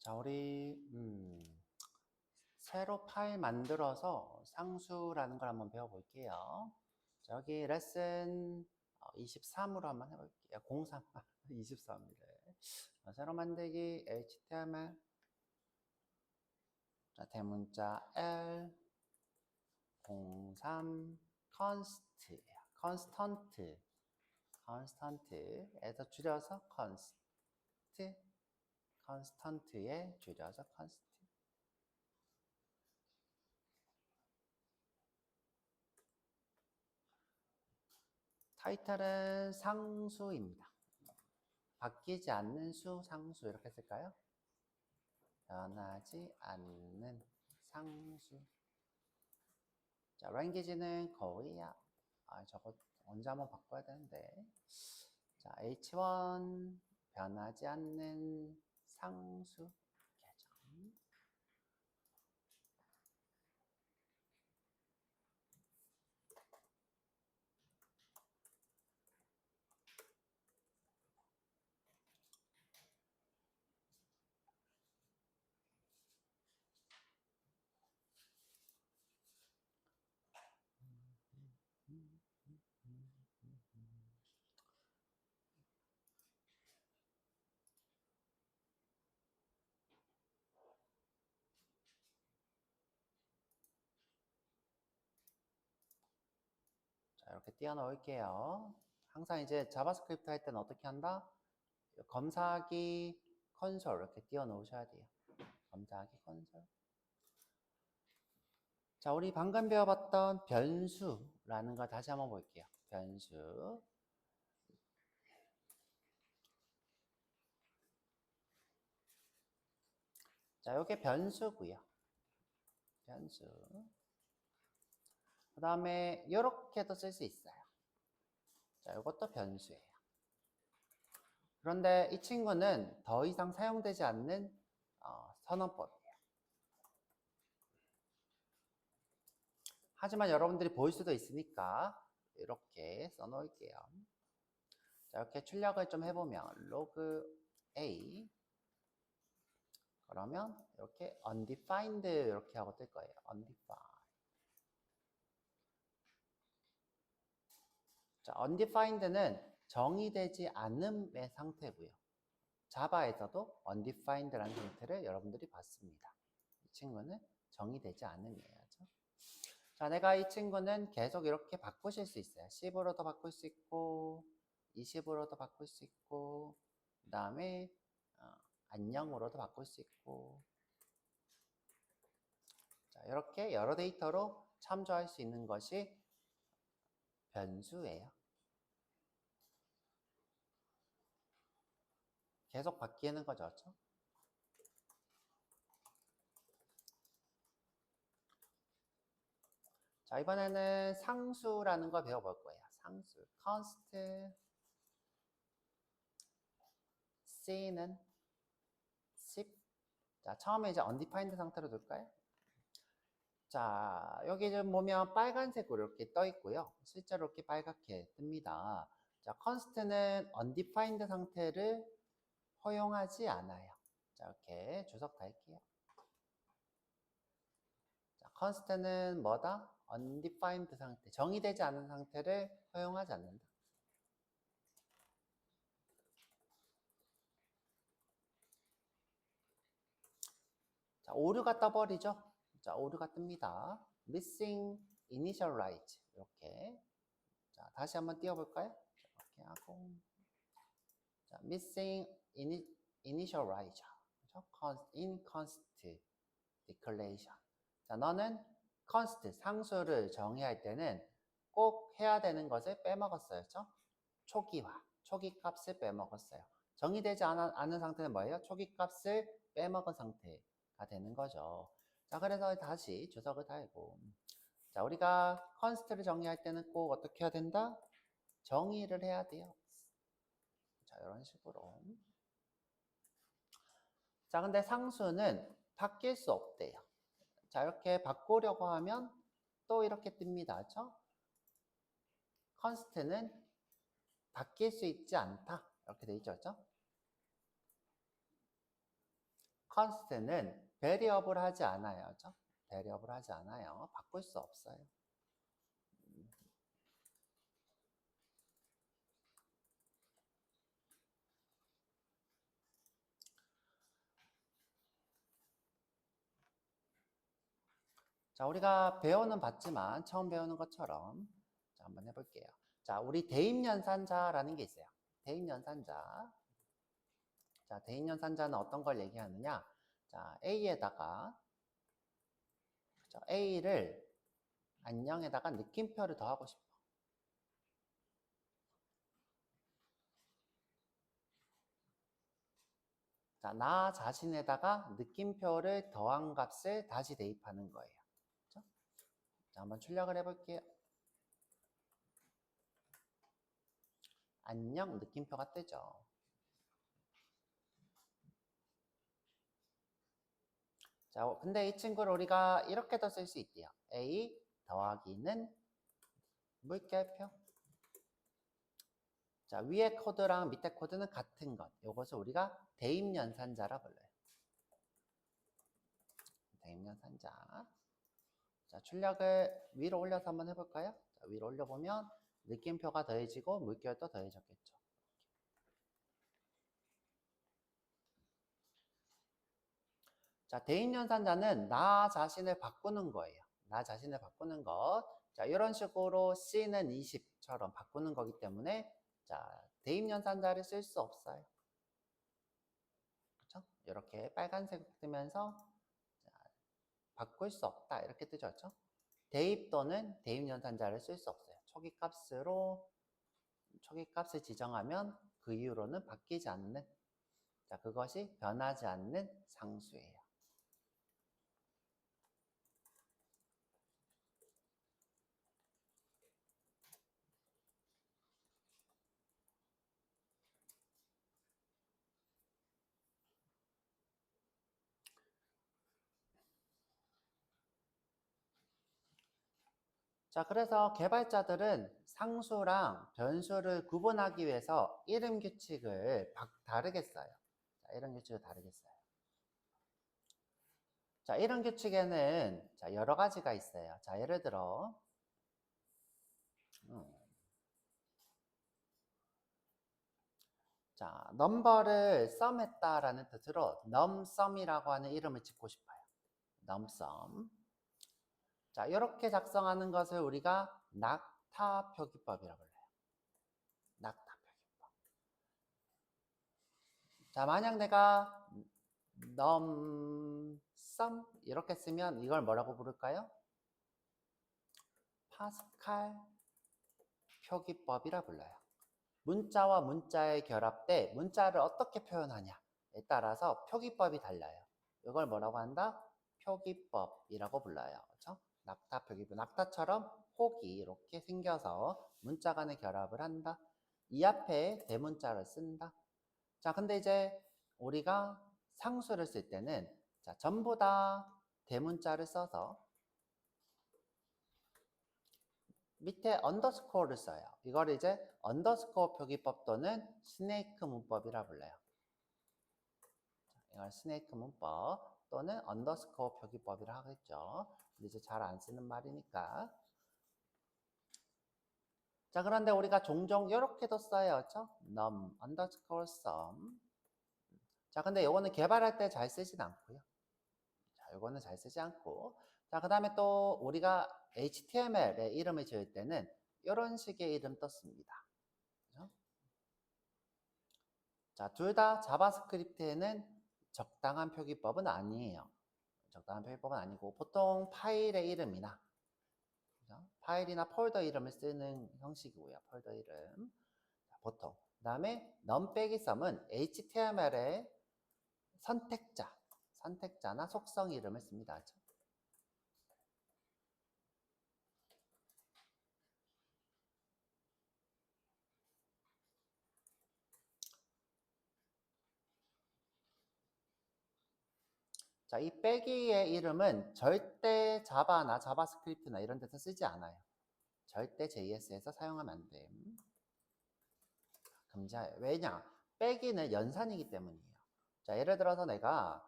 자, 우리 새로 파일 만들어서 상수라는 걸 한번 배워볼게요. 자, 여기 레슨 23으로 한번 해볼게요. 03, 23이래. 새로 만들기 HTML. 자, 대문자 L 03 const예요. constant에서 줄여서 constant에 줄여서 constant. 타이틀은 상수입니다. 바뀌지 않는 수, 상수 이렇게 쓸까요? 변하지 않는 상수. 자, 랭귀지는 거의야. 저거 언제 한번 바꿔야 되는데. 자, H1 변하지 않는 상수. 계정. 자, 이렇게 띄워 놓을게요. 항상 이제 자바스크립트 할 때는 어떻게 한다? 검사하기 컨솔 이렇게 띄워 놓으셔야 돼요. 검사하기 컨솔. 자, 우리 방금 배워봤던 변수라는 거 다시 한번 볼게요. 변수. 자, 요게 변수고요. 변수. 그 다음에 이렇게도 쓸 수 있어요. 자, 이것도 변수예요. 그런데 이 친구는 더 이상 사용되지 않는 선언법이에요. 하지만 여러분들이 볼 수도 있으니까 이렇게 써놓을게요. 자, 이렇게 출력을 좀 해보면 log a 그러면 이렇게 undefined 이렇게 하고 뜰 거예요. undefined. 자, undefined는 정의되지 않음의 상태고요. 자바에서도 undefined라는 형태를 여러분들이 봤습니다. 이 친구는 정의되지 않음이에요. 자, 내가 이 친구는 계속 이렇게 바꾸실 수 있어요. 10으로도 바꿀 수 있고 20으로도 바꿀 수 있고 그 다음에 안녕으로도 바꿀 수 있고 자, 이렇게 여러 데이터로 참조할 수 있는 것이 변수예요. 계속 바뀌는 거죠. 그렇죠? 자, 이번에는 상수라는 걸 배워볼 거예요. 상수. const c는 10. 자, 처음에 이제 undefined 상태로 둘까요? 자, 여기 좀 보면 빨간색으로 이렇게 떠 있고요. 실제로 이렇게 빨갛게 뜹니다. 자, const는 undefined 상태를 허용하지 않아요. 자, 이렇게 주석 달게요. 자, const는 뭐다? undefined 상태, 정의되지 않은 상태를 허용하지 않는다. 자, 오류가 떠버리죠? 자, 오류가 뜹니다. missing initialize 이렇게. 자, 다시 한번 띄워볼까요? 이렇게 하고. 자, missing initializer. inconstant declaration. 자, 너는 const 상수를 정의할 때는 꼭 해야 되는 것을 빼먹었어요. 그렇죠? 초기화, 초기 값을 빼먹었어요. 정의되지 않은 상태는 뭐예요? 초기 값을 빼먹은 상태가 되는 거죠. 자, 그래서 다시 주석을 달고. 자, 우리가 const를 정의할 때는 꼭 어떻게 해야 된다? 정의를 해야 돼요. 자, 이런 식으로. 자, 근데 상수는 바뀔 수 없대요. 자, 이렇게 바꾸려고 하면 또 이렇게 뜹니다. 그렇죠? const는 바뀔 수 있지 않다. 이렇게 돼 있죠. 그렇죠? const는 variable 하지 않아요. 그죠? variable 하지 않아요. 바꿀 수 없어요. 자, 우리가 배워는 봤지만 처음 배우는 것처럼 자, 한번 해볼게요. 자, 우리 대입연산자라는 게 있어요. 대입연산자. 자, 대입연산자는 어떤 걸 얘기하느냐? 자, A에다가 그렇죠? A를 안녕에다가 느낌표를 더하고 싶어. 자, 나 자신에다가 느낌표를 더한 값을 다시 대입하는 거예요. 그렇죠? 자, 한번 출력을 해볼게요. 안녕 느낌표가 뜨죠. 자, 근데 이 친구를 우리가 이렇게도 쓸 수 있대요. A 더하기는 물결표. 자, 위에 코드랑 밑에 코드는 같은 것. 이것을 우리가 대입연산자라 불러요. 대입연산자. 자, 출력을 위로 올려서 한번 해볼까요? 자, 위로 올려보면 느낌표가 더해지고 물결도 더해졌겠죠. 자, 대입연산자는 나 자신을 바꾸는 거예요. 나 자신을 바꾸는 것. 자, 이런 식으로 C는 20처럼 바꾸는 거기 때문에 자, 대입연산자를 쓸 수 없어요. 그렇죠? 이렇게 빨간색 뜨면서 자, 바꿀 수 없다 이렇게 뜨죠. 그렇죠? 대입 또는 대입연산자를 쓸 수 없어요. 초기값을 지정하면 그 이후로는 바뀌지 않는 자, 그것이 변하지 않는 상수예요. 자, 그래서 개발자들은 상수랑 변수를 구분하기 위해서 이름 규칙을 다르게 써요. 자, 이름 규칙을 다르게 써요. 자, 이름 규칙에는 자, 여러 가지가 있어요. 자, 예를 들어 자, 넘버를 썸했다라는 뜻으로 numSum이라고 하는 이름을 짓고 싶어요. numSum. 자, 이렇게 작성하는 것을 우리가 낙타 표기법이라고 불러요. 낙타 표기법. 자, 만약 내가 numSum 이렇게 쓰면 이걸 뭐라고 부를까요? 파스칼 표기법이라 불러요. 문자와 문자의 결합 때 문자를 어떻게 표현하냐에 따라서 표기법이 달라요. 이걸 뭐라고 한다? 표기법이라고 불러요. 그렇죠? 낙타 표기법. 낙타처럼 혹이 이렇게 생겨서 문자 간의 결합을 한다. 이 앞에 대문자를 쓴다. 자, 근데 이제 우리가 상수를 쓸 때는 자, 전부 다 대문자를 써서 밑에 언더스코어를 써요. 이걸 이제 언더스코어 표기법 또는 스네이크 문법이라 불러요. 이걸 스네이크 문법 또는 언더스코어 표기법이라 하겠죠. 근데 이제 잘 안 쓰는 말이니까. 자, 그런데 우리가 종종 이렇게도 써요. 그렇죠? num underscore sum. 자, 근데 이거는 개발할 때 잘 쓰진 않고요. 자, 이거는 잘 쓰지 않고. 자, 그 다음에 또 우리가 HTML의 이름을 지을 때는 이런 식의 이름 떴습니다. 그죠? 자, 둘 다 자바스크립트에는 적당한 표기법은 아니에요. 적당한 표기법은 아니고 보통 파일의 이름이나 그죠? 파일이나 폴더 이름을 쓰는 형식이고요. 폴더 이름. 자, 보통. 그 다음에 num-sum은 HTML의 선택자나 속성 이름을 씁니다. 자, 이 빼기의 이름은 절대 자바나 자바스크립트나 이런 데서 쓰지 않아요. 절대 JS에서 사용하면 안 돼. 금지해요. 왜냐? 빼기는 연산이기 때문이에요. 자, 예를 들어서 내가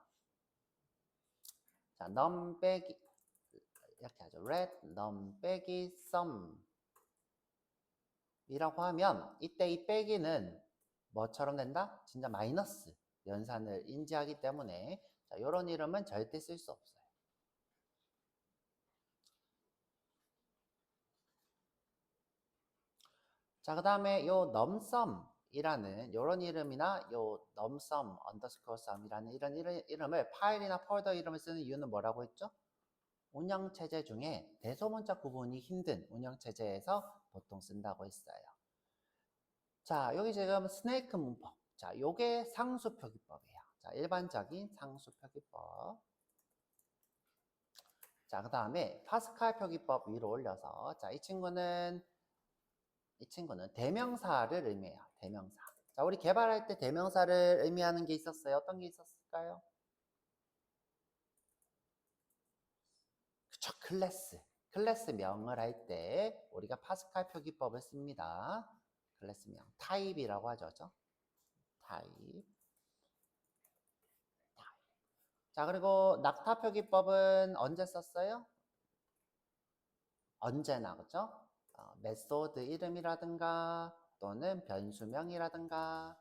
자, num 빼기 이렇게 하죠. let num 빼기 some 이라고 하면 이때 이 빼기는 뭐처럼 된다? 진짜 마이너스 연산을 인지하기 때문에 자, 이런 이름은 절대 쓸 수 없어요. 자, 그 다음에 요 numsum 이라는 요런 이름이나 요 numsum underscore sum이라는 이런 이름을 파일이나 폴더 이름을 쓰는 이유는 뭐라고 했죠? 운영체제 중에 대소문자 구분이 힘든 운영체제에서 보통 쓴다고 했어요. 자, 여기 지금 스네이크 문법. 자, 요게 상수 표기법이에요. 자, 일반적인 상수 표기법. 자, 그 다음에 파스칼 표기법 위로 올려서 자, 이 친구는 대명사를 의미해요. 대명사. 자, 우리 개발할 때 대명사를 의미하는 게 있었어요. 어떤 게 있었을까요? 그쵸, 클래스 명을 할 때 우리가 파스칼 표기법을 씁니다. 클래스 명, 타입이라고 하죠. 그죠? 타입. 자, 그리고 낙타 표기법은 언제 썼어요? 언제나, 그죠? 메소드 이름이라든가 또는 변수명이라든가.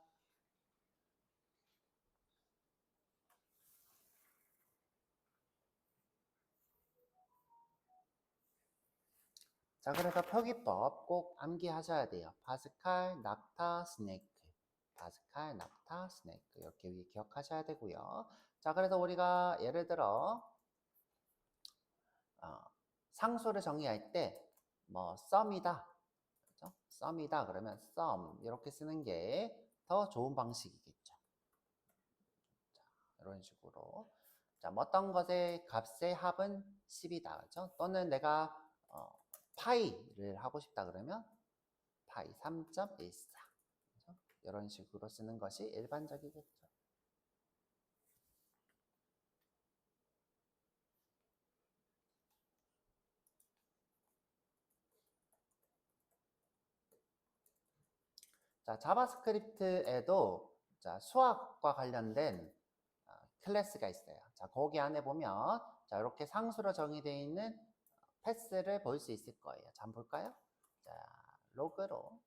자, 그래서 표기법 꼭 암기하셔야 돼요. 파스칼, 낙타, 스네이크. 파스칼, 낙타, 스네이크. 이렇게 기억하셔야 되고요. 자, 그래서 우리가 예를 들어 상수를 정의할 때 뭐 sum이다. 그죠? sum이다 그러면 sum 이렇게 쓰는 게 더 좋은 방식이겠죠. 자, 이런 식으로. 자, 뭐 어떤 것의 값의 합은 10이다. 그죠? 또는 내가 파이를 하고 싶다 그러면 파이 3.14. 그죠? 이런 식으로 쓰는 것이 일반적이겠죠. 자, 자바스크립트에도 자, 수학과 관련된 클래스가 있어요. 자, 거기 안에 보면 자, 이렇게 상수로 정의되어 있는 패스를 볼 수 있을 거예요. 자, 한번 볼까요? 자, 로그로.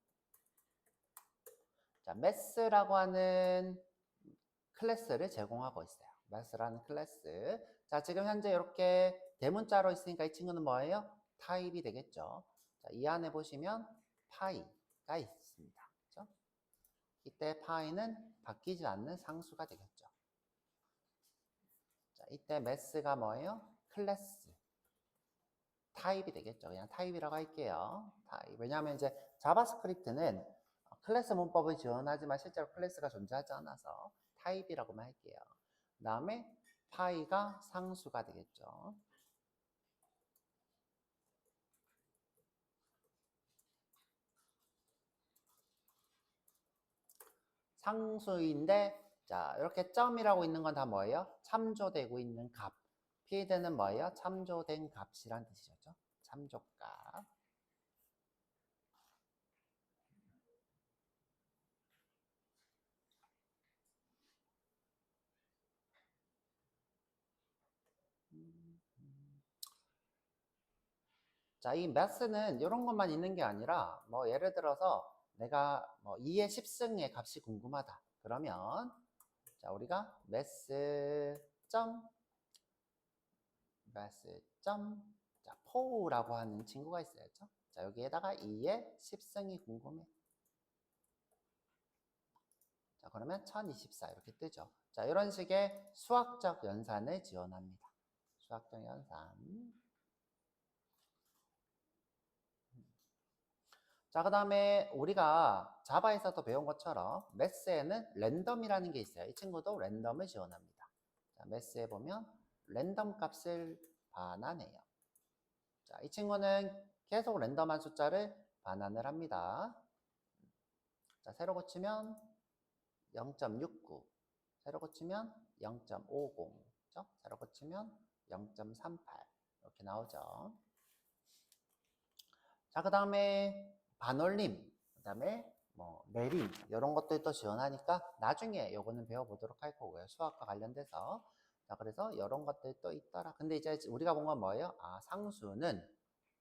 자, 매스라고 하는 클래스를 제공하고 있어요. 매스라는 클래스. 자, 지금 현재 이렇게 대문자로 있으니까 이 친구는 뭐예요? 타입이 되겠죠. 자, 이 안에 보시면 파이가 있습니다. 그렇죠? 이때 파이는 바뀌지 않는 상수가 되겠죠. 자, 이때 매스가 뭐예요? 클래스. 타입이 되겠죠. 그냥 타입이라고 할게요. 타입. 왜냐하면 이제 자바스크립트는 클래스 문법을 지원하지만 실제로 클래스가 존재하지 않아서 타입이라고만 할게요. 그 다음에 파이가 상수가 되겠죠. 상수인데 자, 이렇게 점이라고 있는 건 다 뭐예요? 참조되고 있는 값. 필드는 뭐예요? 참조된 값이란 뜻이죠. 참조값. 자, 이 math는 이런 것만 있는 게 아니라 뭐 예를 들어서 내가 뭐 2의 10승의 값이 궁금하다. 그러면 자, 우리가 math. po라고 하는 친구가 있어야죠. 자, 여기에다가 2의 10승이 궁금해. 자, 그러면 1024 이렇게 뜨죠. 자, 이런 식의 수학적 연산을 지원합니다. 수학적 연산. 자, 그 다음에 우리가 자바에서도 배운 것처럼 매스에는 랜덤이라는 게 있어요. 이 친구도 랜덤을 지원합니다. 자, 매스에 보면 랜덤 값을 반환해요. 자, 이 친구는 계속 랜덤한 숫자를 반환을 합니다. 자, 세로 고치면 0.69, 세로 고치면 0.50, 세로 고치면 0.38 이렇게 나오죠. 자, 그 다음에 반올림, 그 다음에 뭐 내림 이런 것들도 지원하니까 나중에 요거는 배워보도록 할 거고요. 수학과 관련돼서. 자, 그래서 이런 것들이 또 있더라. 근데 이제 우리가 본 건 뭐예요? 아, 상수는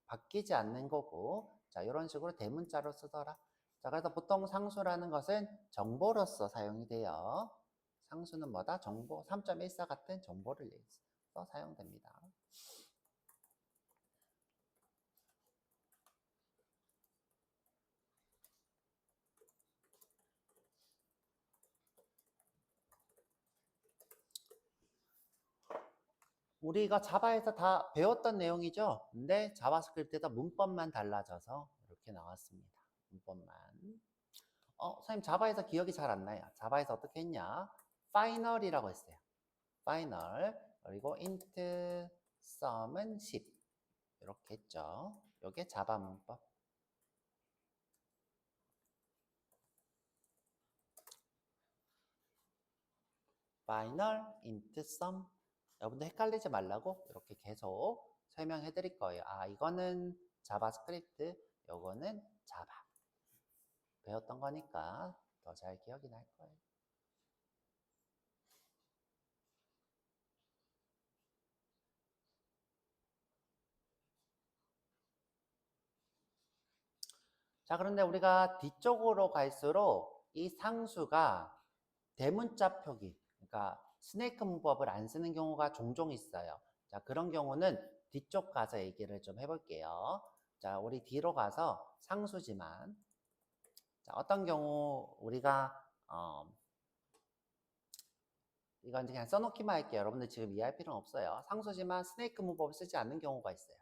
바뀌지 않는 거고, 자, 이런 식으로 대문자로 쓰더라. 자, 그래서 보통 상수라는 것은 정보로서 사용이 돼요. 상수는 뭐다? 정보, 3.14 같은 정보를 위해서 사용됩니다. 우리가 자바에서 다 배웠던 내용이죠. 근데 자바스크립트에서 문법만 달라져서 이렇게 나왔습니다. 문법만. 선생님 자바에서 기억이 잘 안 나요. 자바에서 어떻게 했냐? 파이널이라고 했어요. 파이널. 그리고 int sum은 10. 이렇게 했죠. 이게 자바 문법. 파이널, int sum. 여러분들 헷갈리지 말라고 이렇게 계속 설명해 드릴 거예요. 아, 이거는 자바스크립트, 요거는 자바. 배웠던 거니까 더 잘 기억이 날 거예요. 자, 그런데 우리가 뒤쪽으로 갈수록 이 상수가 대문자 표기, 그러니까 스네이크 문법을 안 쓰는 경우가 종종 있어요. 자, 그런 경우는 뒤쪽 가서 얘기를 좀 해볼게요. 자, 우리 뒤로 가서 상수지만, 자, 어떤 경우 우리가, 이건 그냥 써놓기만 할게요. 여러분들 지금 이해할 필요는 없어요. 상수지만 스네이크 문법을 쓰지 않는 경우가 있어요.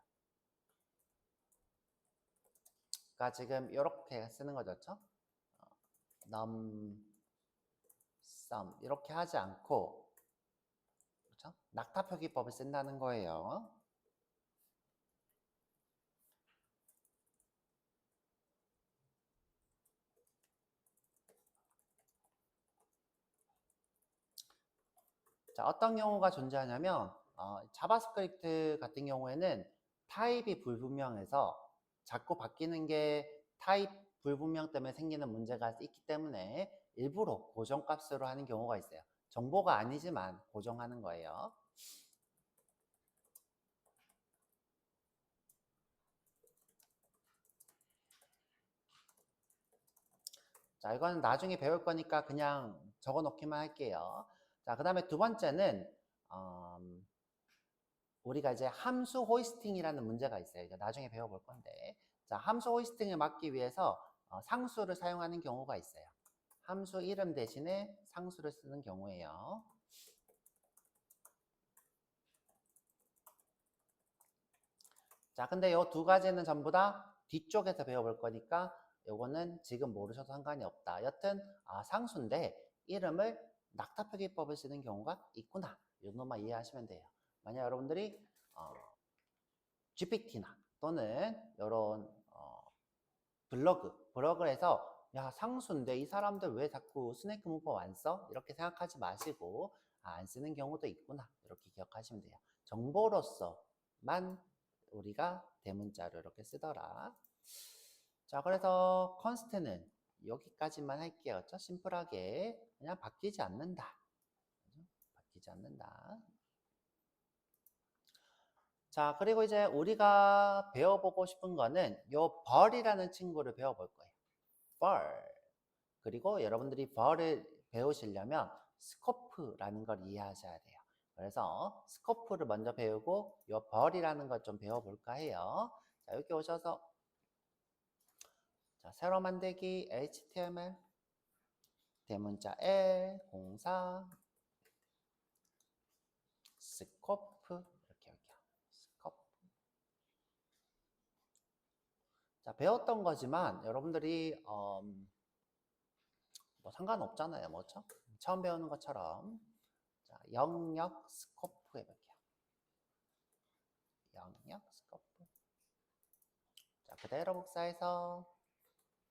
그러니까 지금 이렇게 쓰는 거죠. num, sum 이렇게 하지 않고, 그렇죠? 낙타 표기법을 쓴다는 거예요. 자, 어떤 경우가 존재하냐면 자바스크립트 같은 경우에는 타입이 불분명해서 자꾸 바뀌는 게 타입 불분명 때문에 생기는 문제가 있기 때문에 일부러 고정값으로 하는 경우가 있어요. 정보가 아니지만 고정하는 거예요. 자, 이거는 나중에 배울 거니까 그냥 적어 놓기만 할게요. 자, 그 다음에 두 번째는 우리가 이제 함수 호이스팅이라는 문제가 있어요. 이제 나중에 배워볼 건데, 자, 함수 호이스팅을 막기 위해서 상수를 사용하는 경우가 있어요. 함수 이름 대신에 상수를 쓰는 경우예요. 자, 근데 이 두 가지는 전부 다 뒤쪽에서 배워볼 거니까 요거는 지금 모르셔도 상관이 없다. 여튼 상수인데 이름을 낙타표기법을 쓰는 경우가 있구나. 이 정도만 이해하시면 돼요. 만약 여러분들이 GPT나 또는 이런 블로그에서 야, 상수인데 이 사람들 왜 자꾸 스네이크 문법 안 써? 이렇게 생각하지 마시고 안 쓰는 경우도 있구나. 이렇게 기억하시면 돼요. 정보로서만 우리가 대문자로 이렇게 쓰더라. 자, 그래서 컨스트는 여기까지만 할게요. 그렇죠? 심플하게 그냥 바뀌지 않는다. 바뀌지 않는다. 자, 그리고 이제 우리가 배워보고 싶은 거는 요 벌이라는 친구를 배워볼 거예요. 벌. 그리고 여러분들이 벌을 배우시려면 스코프라는 걸 이해하셔야 돼요. 그래서 스코프를 먼저 배우고 요 벌이라는 걸 좀 배워볼까 해요. 자, 여기 오셔서 자, 새로 만들기 HTML 대문자 L 공사 스코프 이렇게 여기요. 스코프. 자, 배웠던 거지만 여러분들이 뭐 상관없잖아요. 뭐죠? 처음 배우는 것처럼 자, 영역 스코프 해볼게요. 영역 스코프. 자, 그대로 복사해서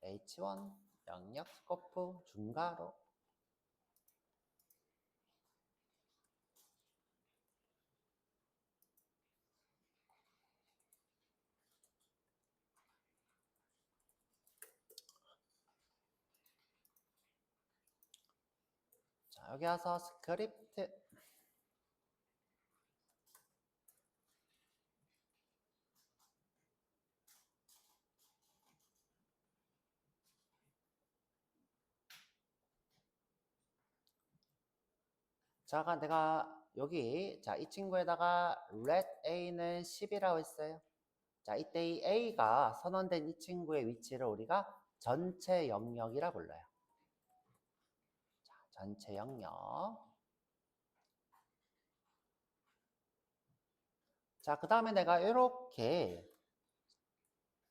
H1 영역 스코프 중괄호. 자, 여기 와서 스크립트 자, 내가 여기, 자, 이 친구에다가 let a는 10이라고 했어요. 자, 이때 이 a가 선언된 이 친구의 위치를 우리가 전체 영역이라 불러요. 자, 전체 영역. 자, 그 다음에 내가 이렇게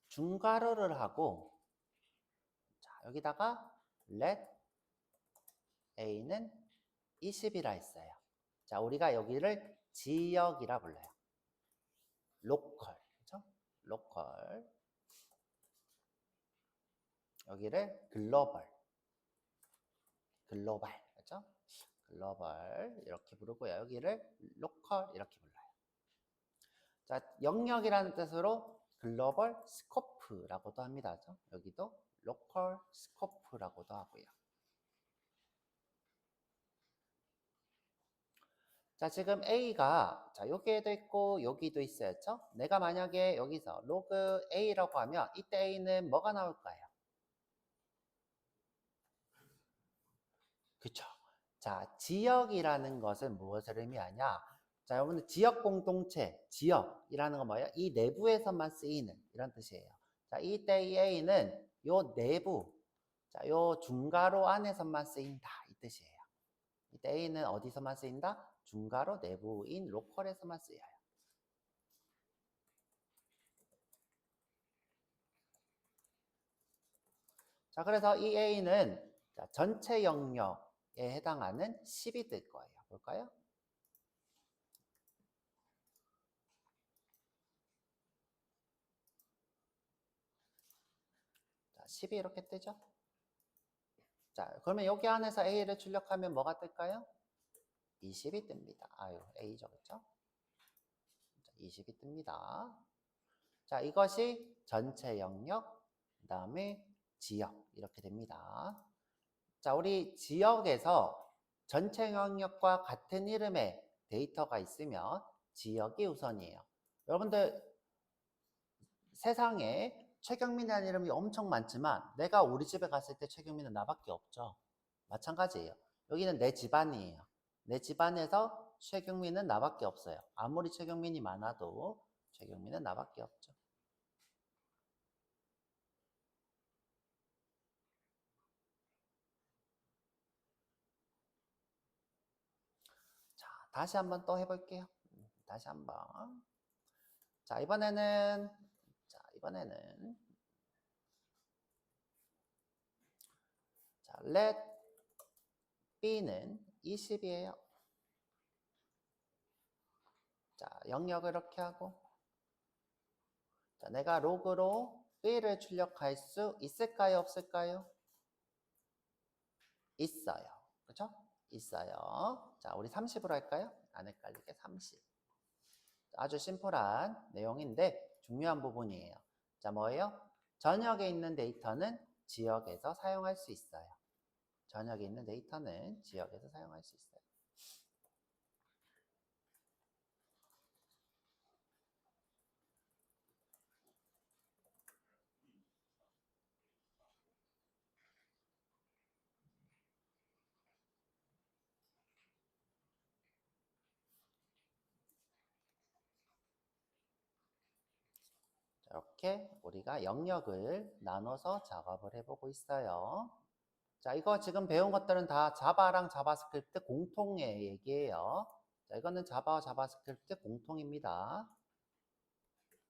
중괄호를 하고, 자, 여기다가 let a는 20이라 했어요. 자, 우리가 여기를 지역이라 불러요. 로컬, 그렇죠? 로컬. 여기를 글로벌, 그렇죠? 글로벌 이렇게 부르고요. 여기를 로컬 이렇게 불러요. 자, 영역이라는 뜻으로 글로벌 스코프라고도 합니다. 그렇죠? 여기도 로컬 스코프라고도 하고요. 자, 지금 A가, 자, 여기에도 있고, 여기도 있어요. 그쵸? 내가 만약에 여기서 로그 A라고 하면, 이때 A는 뭐가 나올까요? 그쵸? 자, 지역이라는 것은 무엇을 의미하냐? 자, 여러분들 지역 공동체, 지역이라는 건 뭐예요? 이 내부에서만 쓰이는 이런 뜻이에요. 자, 이때 이 A는 요 내부, 자, 요 중괄호 안에서만 쓰인다 이 뜻이에요. 이때 A는 어디서만 쓰인다? 중괄호 내부인 로컬에서만 쓰여요. 자, 그래서 이 A는 자, 전체 영역에 해당하는 10이 될 거예요. 볼까요? 자, 10이 이렇게 뜨죠? 자, 그러면 여기 안에서 A를 출력하면 뭐가 뜰까요? 20이 뜹니다. 아유, A죠, 그렇죠? 20이 뜹니다. 자, 이것이 전체 영역, 그 다음에 지역 이렇게 됩니다. 자, 우리 지역에서 전체 영역과 같은 이름의 데이터가 있으면 지역이 우선이에요. 여러분들 세상에 최경민이라는 이름이 엄청 많지만 내가 우리 집에 갔을 때 최경민은 나밖에 없죠. 마찬가지예요. 여기는 내 집안이에요. 내 집안에서 최경민은 나밖에 없어요. 아무리 최경민이 많아도 최경민은 나밖에 없죠. 자, 다시 한번 또 해볼게요. 다시 한번. 자, 이번에는 자, let b는 20이에요. 자, 영역을 이렇게 하고 자, 내가 로그로 b를 출력할 수 있을까요? 없을까요? 있어요. 그렇죠? 있어요. 자, 우리 30으로 할까요? 안 헷갈리게 30. 아주 심플한 내용인데 중요한 부분이에요. 자, 뭐예요? 전역에 있는 데이터는 지역에서 사용할 수 있어요. 전역에 있는 데이터는 지역에서 사용할 수 있어요. 이렇게 우리가 영역을 나눠서 작업을 해보고 있어요. 자, 이거 지금 배운 것들은 다 자바랑 자바스크립트 공통의 얘기예요. 자, 이거는 자바와 자바스크립트 공통입니다.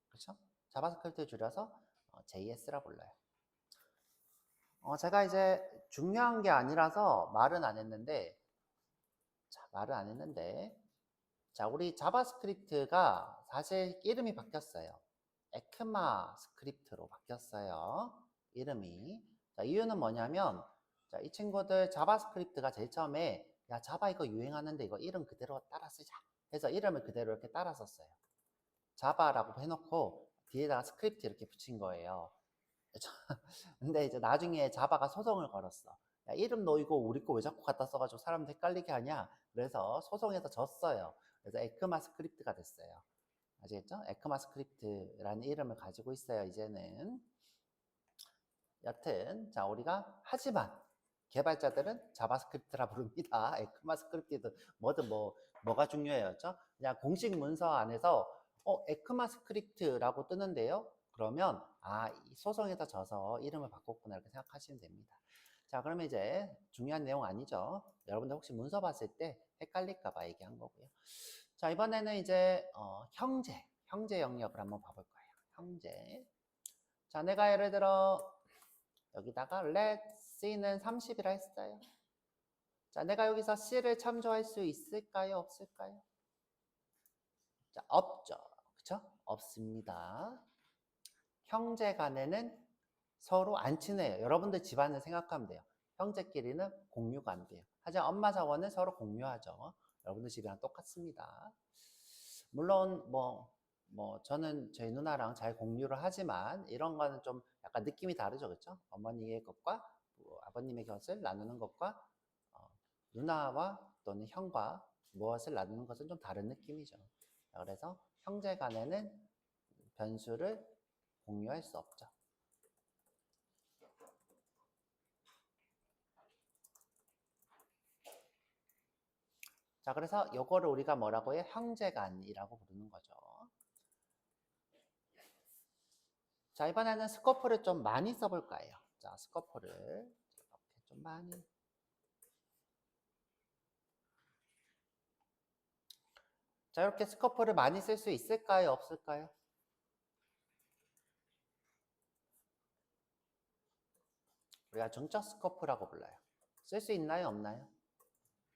그렇죠? 자바스크립트 줄여서 JS라 불러요. 제가 이제 중요한 게 아니라서 말은 안 했는데, 자, 우리 자바스크립트가 사실 이름이 바뀌었어요. 에크마 스크립트로 바뀌었어요. 이름이. 자, 이유는 뭐냐면, 자, 이 친구들 자바스크립트가 제일 처음에, 야, 자바 이거 유행하는데 이거 이름 그대로 따라 쓰자. 해서 이름을 그대로 이렇게 따라 썼어요. 자바라고 해놓고 뒤에다가 스크립트 이렇게 붙인 거예요. 근데 이제 나중에 자바가 소송을 걸었어. 야, 이름 너 이거 우리 거 왜 자꾸 갖다 써가지고 사람들 헷갈리게 하냐? 그래서 소송에서 졌어요. 그래서 에크마 스크립트가 됐어요. 아시겠죠? 에크마 스크립트라는 이름을 가지고 있어요, 이제는. 여튼, 자, 우리가, 하지만, 개발자들은 자바스크립트라 부릅니다. 에크마스크립트도 뭐든 뭐가 중요해였죠? 그냥 공식 문서 안에서 에크마스크립트라고 뜨는데요. 그러면 이 소송에서 져서 이름을 바꿨구나 이렇게 생각하시면 됩니다. 자, 그러면 이제 중요한 내용 아니죠. 여러분들 혹시 문서 봤을 때 헷갈릴까 봐 얘기한 거고요. 자, 이번에는 이제 형제 영역을 한번 봐볼 거예요. 형제. 자, 내가 예를 들어 여기다가 let c는 30이라 했어요. 자, 내가 여기서 c를 참조할 수 있을까요? 없을까요? 자, 없죠. 그쵸? 없습니다. 형제 간에는 서로 안 친해요. 여러분들 집안을 생각하면 돼요. 형제끼리는 공유가 안 돼요. 하지만 엄마 자원은 서로 공유하죠. 여러분들 집이랑 똑같습니다. 물론 저는 저희 누나랑 잘 공유를 하지만 이런 거는 좀 약간 느낌이 다르죠. 그렇죠? 어머니의 것과 아버님의 것을 나누는 것과 누나와 또는 형과 무엇을 나누는 것은 좀 다른 느낌이죠. 그래서 형제 간에는 변수를 공유할 수 없죠. 자, 그래서 요거를 우리가 뭐라고 해요? 형제간이라고 부르는 거죠. 자, 이번에는 스코프를 좀 많이 써볼 거예요. 자, 스코프를 이렇게 좀 많이. 자, 이렇게 스코프를 많이 쓸 수 있을까요? 없을까요? 우리가 중적 스코프라고 불러요. 쓸 수 있나요? 없나요?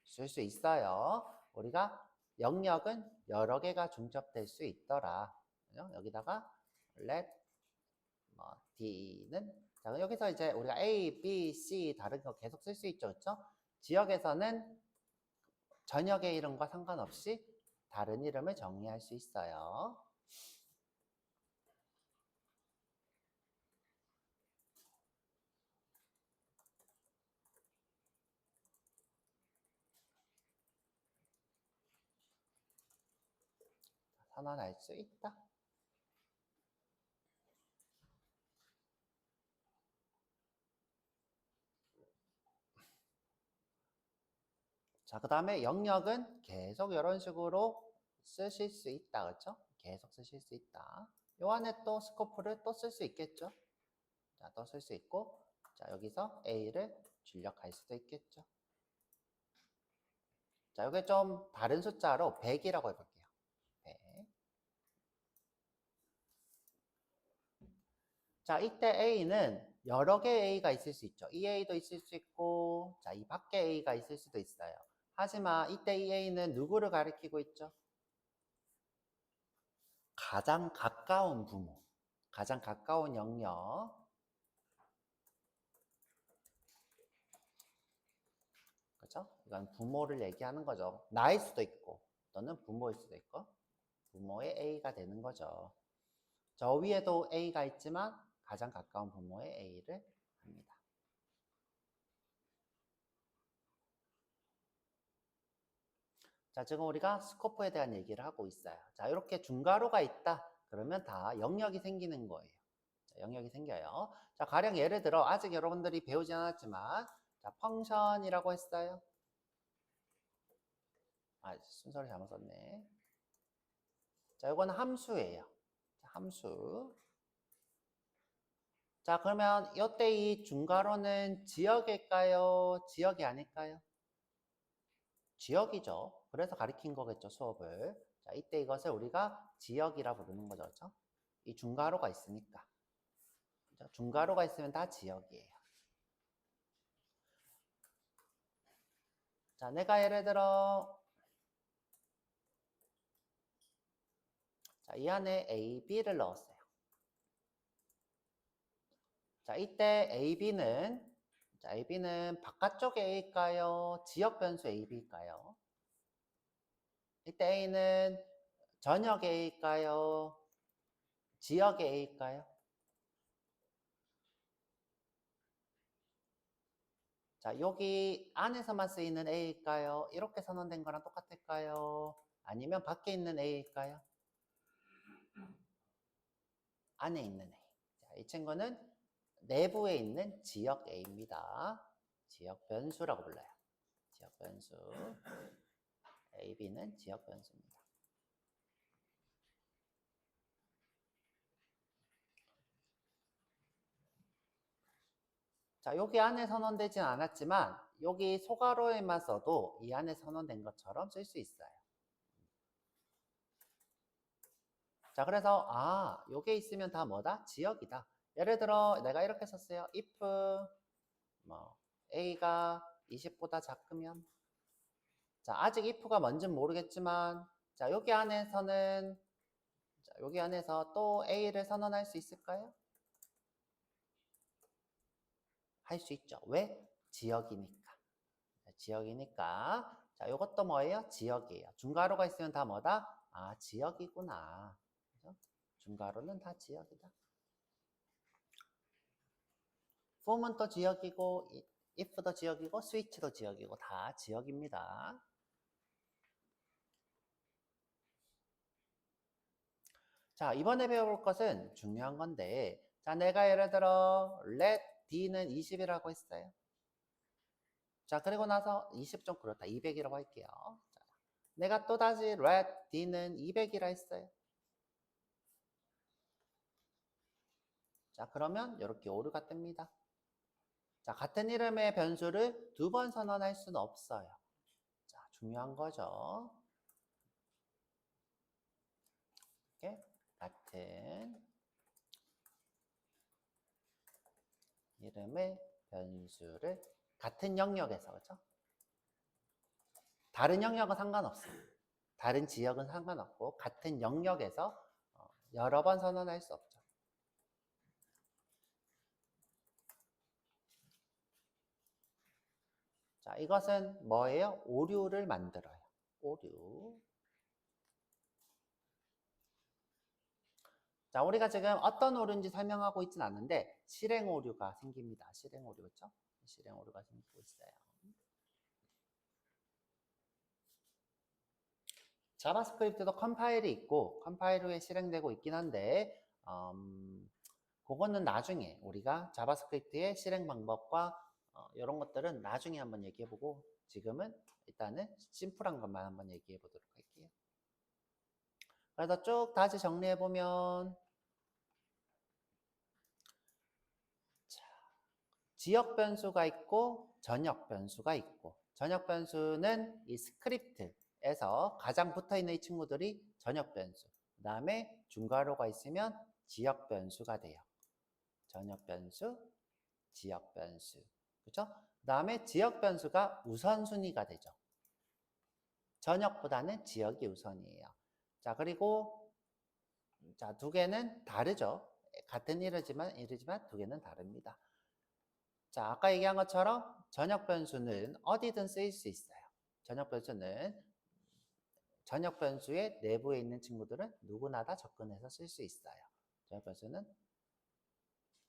쓸 수 있어요. 우리가 영역은 여러 개가 중첩될 수 있더라. 여기다가 let D는 자, 여기서 이제 우리가 A, B, C 다른 거 계속 쓸 수 있죠. 그렇죠? 지역에서는 전역의 이름과 상관없이 다른 이름을 정의할 수 있어요. 선언할 수 있다. 자, 그 다음에 영역은 계속 이런 식으로 쓰실 수 있다. 그렇죠? 계속 쓰실 수 있다. 요 안에 또 스코프를 또 쓸 수 있겠죠? 자, 또 쓸 수 있고, 자, 여기서 A를 출력할 수도 있겠죠. 자, 이게 좀 다른 숫자로 100이라고 해볼게요. 100. 자, 이때 A는 여러 개의 A가 있을 수 있죠. 이 A도 있을 수 있고, 자, 이 밖에 A가 있을 수도 있어요. 하지만 이때 이 A는 누구를 가리키고 있죠? 가장 가까운 부모, 가장 가까운 영역. 그렇죠? 이건 부모를 얘기하는 거죠. 나일 수도 있고, 또는 부모일 수도 있고, 부모의 A가 되는 거죠. 저 위에도 A가 있지만 가장 가까운 부모의 A를 합니다. 자, 지금 우리가 스코프에 대한 얘기를 하고 있어요. 자, 이렇게 중괄호가 있다. 그러면 다 영역이 생기는 거예요. 자, 영역이 생겨요. 자, 가령 예를 들어 아직 여러분들이 배우지 않았지만 자, 펑션이라고 했어요. 순서를 잘못 썼네. 자, 이거는 함수예요. 자, 함수. 자, 그러면 이때 이 중괄호는 지역일까요? 지역이 아닐까요? 지역이죠. 그래서 가리킨 거겠죠, 수업을. 자, 이때 이것을 우리가 지역이라 부르는 거죠. 그렇죠? 이 중괄호가 있으니까. 그렇죠? 중괄호가 있으면 다 지역이에요. 자, 내가 예를 들어 자, 이 안에 A, B를 넣었어요. 자, 이때 AB는 바깥쪽 A일까요? 지역 변수 AB일까요? 이때 A는 전역 A일까요? 지역 A일까요? 자, 여기 안에서만 쓰이는 A일까요? 이렇게 선언된 거랑 똑같을까요? 아니면 밖에 있는 A일까요? 안에 있는 A. 자, 이 친구는 내부에 있는 지역 A입니다. 지역 변수라고 불러요. 지역 변수. A, B는 지역 변수입니다. 자, 여기 안에 선언되진 않았지만 여기 소괄호에만 써도 이 안에 선언된 것처럼 쓸 수 있어요. 자, 그래서 요게 있으면 다 뭐다? 지역이다. 예를 들어 내가 이렇게 썼어요. if a가 20보다 작으면, 자, 아직 if가 뭔지는 모르겠지만, 자, 여기 안에서는, 자, 여기 안에서 또 a를 선언할 수 있을까요? 할 수 있죠. 왜? 지역이니까. 지역이니까. 자, 이것도 뭐예요? 지역이에요. 중괄호가 있으면 다 뭐다? 지역이구나. 그죠? 중괄호는 다 지역이다. form은 또 지역이고, if도 지역이고, switch도 지역이고, 다 지역입니다. 자, 이번에 배워볼 것은 중요한 건데, 자, 내가 예를 들어 let d는 20이라고 했어요. 자, 그리고 나서 20 좀 그렇다. 200이라고 할게요. 자, 내가 또다시 let d는 200이라 했어요. 자, 그러면 이렇게 오류가 뜹니다. 자, 같은 이름의 변수를 두 번 선언할 수는 없어요. 자, 중요한 거죠. 이렇게 같은 이름의 변수를 같은 영역에서, 그렇죠? 다른 영역은 상관없어요. 다른 지역은 상관없고 같은 영역에서 여러 번 선언할 수 없죠. 자, 이것은 뭐예요? 오류를 만들어요. 오류. 자, 우리가 지금 어떤 오류인지 설명하고 있진 않는데 실행 오류가 생깁니다. 실행 오류, 그렇죠? 실행 오류가 생기고 있어요. 자바스크립트도 컴파일이 있고 컴파일 후에 실행되고 있긴 한데 그거는 나중에 우리가 자바스크립트의 실행 방법과 이런 것들은 나중에 한번 얘기해보고, 지금은 일단은 심플한 것만 한번 얘기해보도록 할게요. 그래서 쭉 다시 정리해보면, 자, 지역 변수가 있고 전역 변수가 있고, 전역 변수는 이 스크립트에서 가장 붙어있는 이 친구들이 전역 변수, 그 다음에 중괄호가 있으면 지역 변수가 돼요. 전역 변수, 지역 변수. 그렇죠? 그 다음에 지역 변수가 우선순위가 되죠. 전역보다는 지역이 우선이에요. 자, 그리고 자, 두 개는 다르죠. 같은 이르지만 두 개는 다릅니다. 자, 아까 얘기한 것처럼 전역 변수는 어디든 쓰일 수 있어요. 전역 변수의 내부에 있는 친구들은 누구나 다 접근해서 쓸 수 있어요. 전역 변수는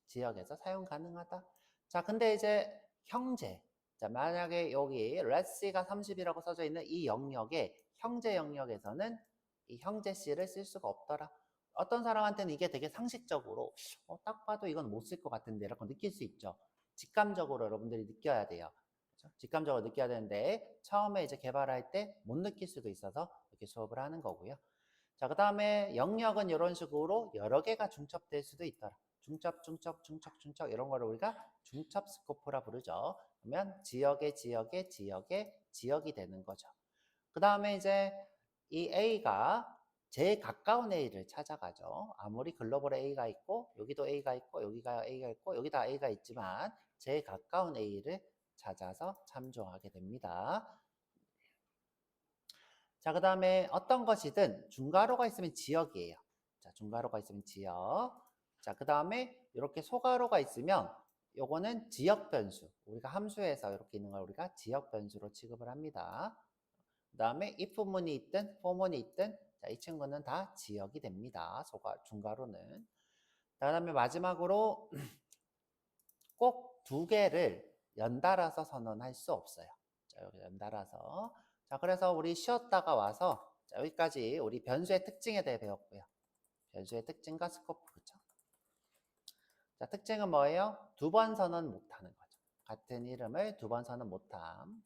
지역에서 사용 가능하다. 자, 근데 이제 형제. 자, 만약에 여기 let's C가 30이라고 써져 있는 이 영역에 형제 영역에서는 이 형제 C를 쓸 수가 없더라. 어떤 사람한테는 이게 되게 상식적으로 딱 봐도 이건 못 쓸 것 같은데 라고 느낄 수 있죠. 직감적으로 여러분들이 느껴야 돼요. 그렇죠? 직감적으로 느껴야 되는데 처음에 이제 개발할 때 못 느낄 수도 있어서 이렇게 수업을 하는 거고요. 자, 그 다음에 영역은 이런 식으로 여러 개가 중첩될 수도 있더라. 중첩 이런 거를 우리가 중첩 스코프라 부르죠. 그러면 지역이 되는 거죠. 그 다음에 이제 이 A가 제일 가까운 A를 찾아가죠. 아무리 글로벌에 A가 있고 여기도 A가 있고 여기가 A가 있고 여기다 A가 있지만 제일 가까운 A를 찾아서 참조하게 됩니다. 자, 그 다음에 어떤 것이든 중괄호가 있으면 지역이에요. 자, 중괄호가 있으면 지역. 자, 그 다음에 이렇게 소괄호가 있으면 요거는 지역 변수. 우리가 함수에서 이렇게 있는 걸 우리가 지역 변수로 취급을 합니다. 그 다음에 if문이 있든 for문이 있든 자, 이 친구는 다 지역이 됩니다. 중괄호는. 그 다음에 마지막으로 꼭 두 개를 연달아서 선언할 수 없어요. 자, 여기 연달아서. 자, 그래서 우리 쉬었다가 와서 자, 여기까지 우리 변수의 특징에 대해 배웠고요. 변수의 특징과 스코프, 그렇죠? 자, 특징은 뭐예요? 두 번 선언 못하는 거죠. 같은 이름을 두 번 써는 못함.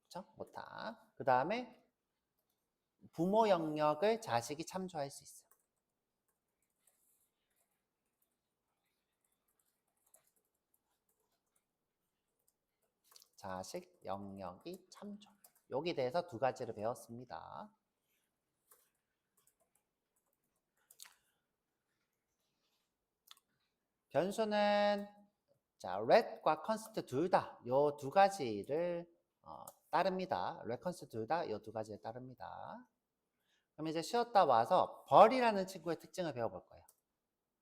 그쵸? 못함. 그 다음에 부모 영역을 자식이 참조할 수 있어요. 자식 영역이 참조. 여기에 대해서 두 가지를 배웠습니다. 변수는 자, let과 const 둘 다 요 두 가지를 따릅니다. let, const 둘 다 요 두 가지를 따릅니다. 그럼 이제 쉬었다 와서 벌이라는 친구의 특징을 배워볼 거예요.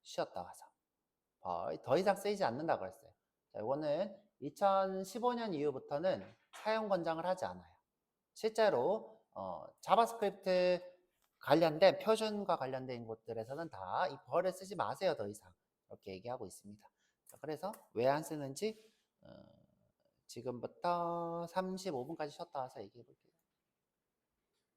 쉬었다 와서 벌, 더 이상 쓰이지 않는다고 했어요. 자, 이거는 2015년 이후부터는 사용 권장을 하지 않아요. 실제로 자바스크립트 관련된 표준과 관련된 곳들에서는 다 이 벌을 쓰지 마세요. 더 이상 이렇게 얘기하고 있습니다. 자, 그래서 왜 안 쓰는지 지금부터 35분까지 쉬었다 와서 얘기해 볼게요.